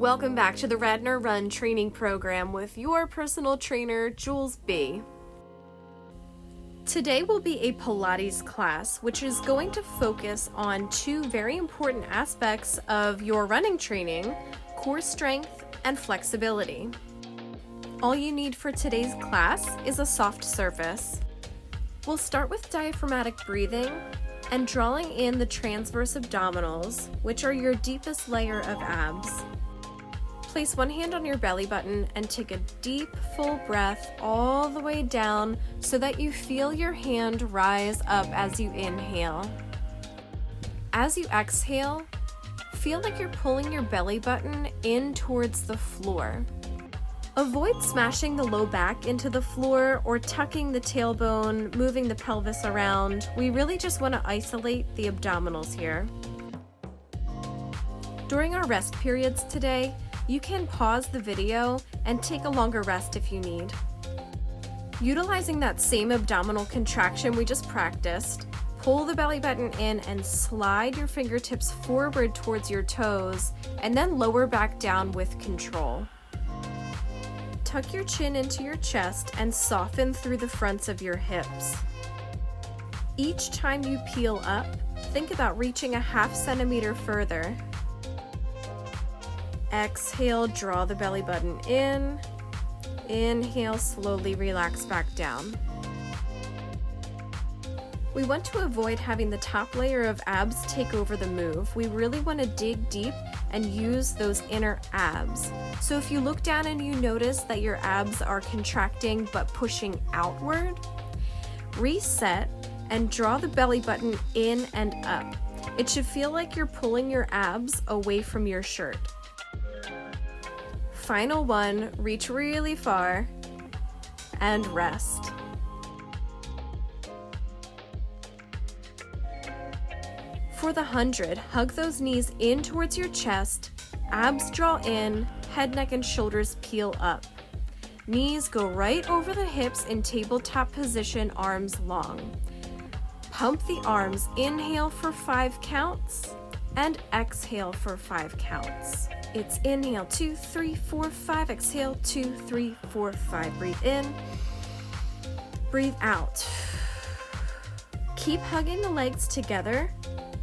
Welcome back to the Radnor Run training program with your personal trainer, Jules B. Today will be a Pilates class, which is going to focus on two very important aspects of your running training: core strength and flexibility. All you need for today's class is a soft surface. We'll start with diaphragmatic breathing and drawing in the transverse abdominals, which are your deepest layer of abs. Place one hand on your belly button and take a deep, full breath all the way down so that you feel your hand rise up as you inhale. As you exhale, feel like you're pulling your belly button in towards the floor. Avoid smashing the low back into the floor or tucking the tailbone, moving the pelvis around. We really just want to isolate the abdominals here. During our rest periods today, you can pause the video and take a longer rest if you need. Utilizing that same abdominal contraction we just practiced, pull the belly button in and slide your fingertips forward towards your toes and then lower back down with control. Tuck your chin into your chest and soften through the fronts of your hips. Each time you peel up, think about reaching a ½ centimeter further. Exhale, draw the belly button in. Inhale, slowly relax back down. We want to avoid having the top layer of abs take over the move. We really want to dig deep and use those inner abs. So if you look down and you notice that your abs are contracting but pushing outward, reset and draw the belly button in and up. It should feel like you're pulling your abs away from your shirt. Final one, reach really far and rest. For the 100, hug those knees in towards your chest, abs draw in, head, neck, and shoulders peel up. Knees go right over the hips in tabletop position, arms long. Pump the arms, inhale for 5 counts and exhale for 5 counts. It's inhale, 2, 3, 4, 5, exhale, 2, 3, 4, 5. Breathe in, breathe out. Keep hugging the legs together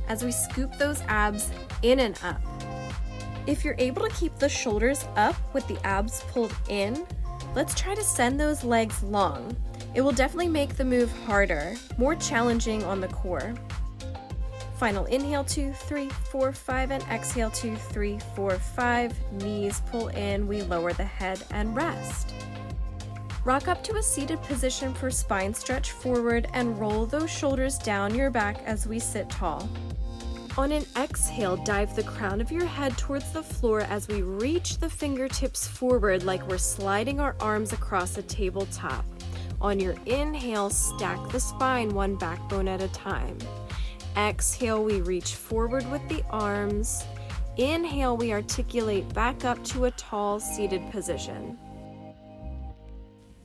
as we scoop those abs in and up. If you're able to keep the shoulders up with the abs pulled in, let's try to send those legs long. It will definitely make the move harder, more challenging on the core. Final inhale, 2, 3, 4, 5, and exhale, 2, 3, 4, 5. Knees pull in, we lower the head and rest. Rock up to a seated position for spine stretch forward and roll those shoulders down your back as we sit tall. On an exhale, dive the crown of your head towards the floor as we reach the fingertips forward like we're sliding our arms across a tabletop. On your inhale, stack the spine one backbone at a time. Exhale, we reach forward with the arms. Inhale, we articulate back up to a tall seated position.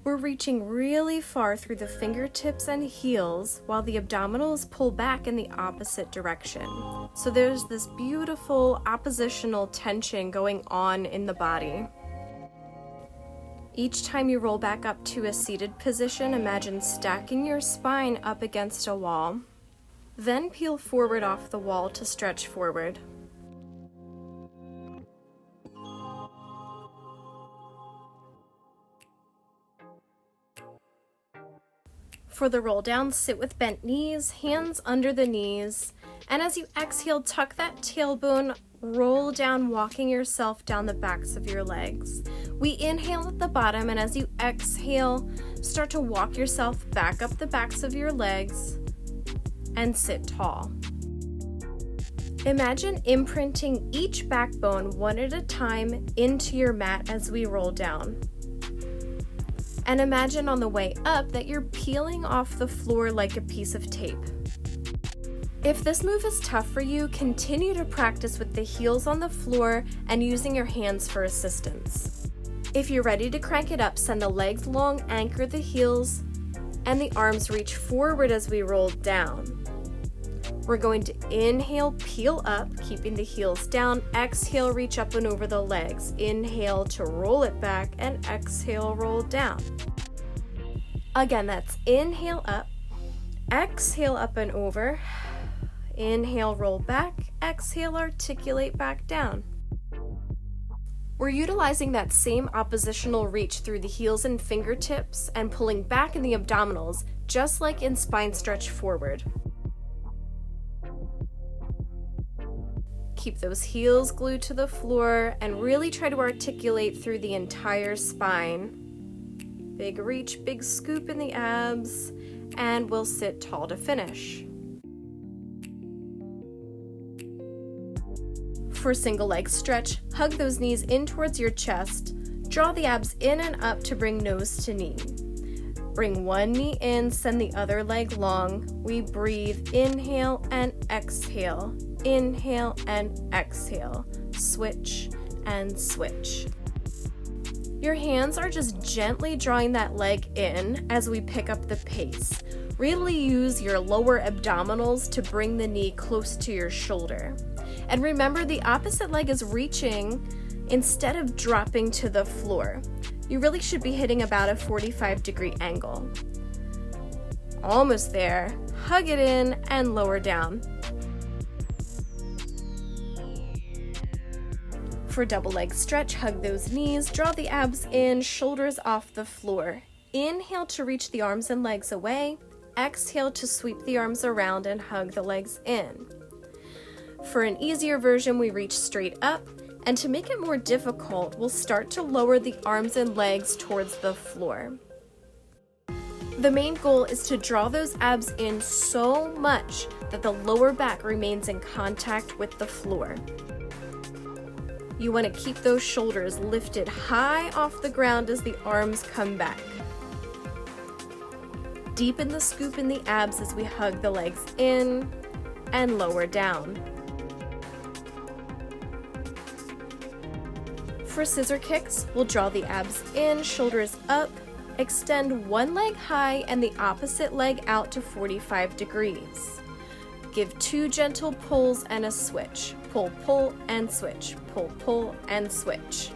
We're reaching really far through the fingertips and heels while the abdominals pull back in the opposite direction. So there's this beautiful oppositional tension going on in the body. Each time you roll back up to a seated position, imagine stacking your spine up against a wall. Then peel forward off the wall to stretch forward. For the roll down, sit with bent knees, hands under the knees, and as you exhale, tuck that tailbone, roll down, walking yourself down the backs of your legs. We inhale at the bottom, and as you exhale, start to walk yourself back up the backs of your legs and sit tall. Imagine imprinting each backbone one at a time into your mat as we roll down. And imagine on the way up that you're peeling off the floor like a piece of tape. If this move is tough for you, continue to practice with the heels on the floor and using your hands for assistance. If you're ready to crank it up, send the legs long, anchor the heels, and the arms reach forward as we roll down. We're going to inhale, peel up, keeping the heels down. Exhale, reach up and over the legs. Inhale to roll it back, and exhale, roll down. Again, that's inhale up, exhale up and over. Inhale, roll back. Exhale, articulate back down. We're utilizing that same oppositional reach through the heels and fingertips and pulling back in the abdominals, just like in spine stretch forward. Keep those heels glued to the floor and really try to articulate through the entire spine. Big reach, big scoop in the abs, and we'll sit tall to finish. For single leg stretch, hug those knees in towards your chest. Draw the abs in and up to bring nose to knee. Bring one knee in, send the other leg long. We breathe, inhale and exhale. Inhale and exhale. Switch and switch. Your hands are just gently drawing that leg in as we pick up the pace. Really use your lower abdominals to bring the knee close to your shoulder. And remember, the opposite leg is reaching instead of dropping to the floor. You really should be hitting about a 45-degree angle. Almost there. Hug it in and lower down. For double leg stretch, hug those knees, draw the abs in, shoulders off the floor. Inhale to reach the arms and legs away. Exhale to sweep the arms around and hug the legs in. For an easier version, we reach straight up, and to make it more difficult, we'll start to lower the arms and legs towards the floor. The main goal is to draw those abs in so much that the lower back remains in contact with the floor. You want to keep those shoulders lifted high off the ground as the arms come back. Deepen the scoop in the abs as we hug the legs in and lower down. For scissor kicks, we'll draw the abs in, shoulders up, extend one leg high and the opposite leg out to 45 degrees. Give 2 gentle pulls and a switch. Pull, pull, and switch. Pull, pull, and switch.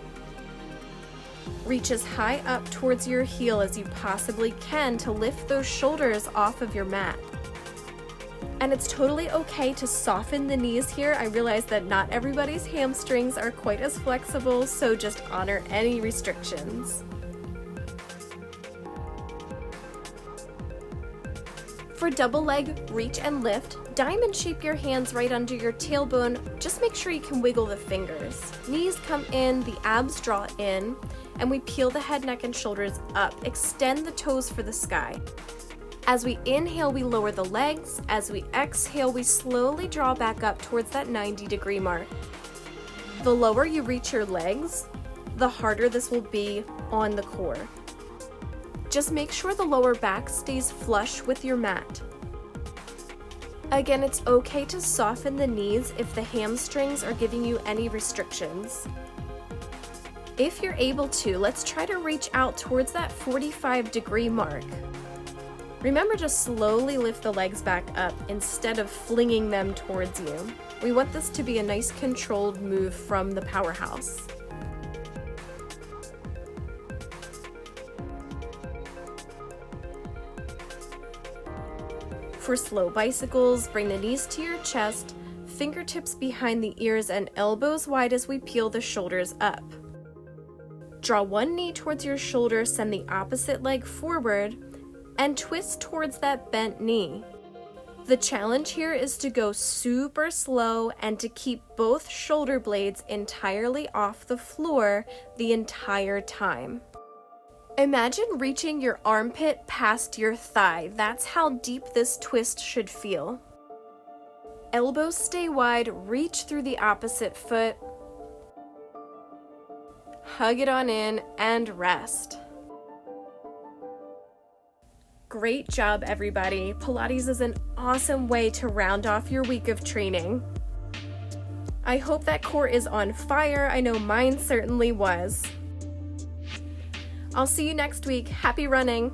Reach as high up towards your heel as you possibly can to lift those shoulders off of your mat. And it's totally okay to soften the knees here. I realize that not everybody's hamstrings are quite as flexible, so just honor any restrictions. For double leg reach and lift, diamond shape your hands right under your tailbone. Just make sure you can wiggle the fingers. Knees come in, the abs draw in, and we peel the head, neck, and shoulders up. Extend the toes for the sky. As we inhale, we lower the legs. As we exhale, we slowly draw back up towards that 90-degree mark. The lower you reach your legs, the harder this will be on the core. Just make sure the lower back stays flush with your mat. Again, it's okay to soften the knees if the hamstrings are giving you any restrictions. If you're able to, let's try to reach out towards that 45-degree mark. Remember to slowly lift the legs back up instead of flinging them towards you. We want this to be a nice controlled move from the powerhouse. For slow bicycles, bring the knees to your chest, fingertips behind the ears and elbows wide as we peel the shoulders up. Draw one knee towards your shoulder, send the opposite leg forward, and twist towards that bent knee. The challenge here is to go super slow and to keep both shoulder blades entirely off the floor the entire time. Imagine reaching your armpit past your thigh. That's how deep this twist should feel. Elbows stay wide, reach through the opposite foot. Hug it on in and rest. Great job, everybody. Pilates is an awesome way to round off your week of training. I hope that core is on fire. I know mine certainly was. I'll see you next week. Happy running!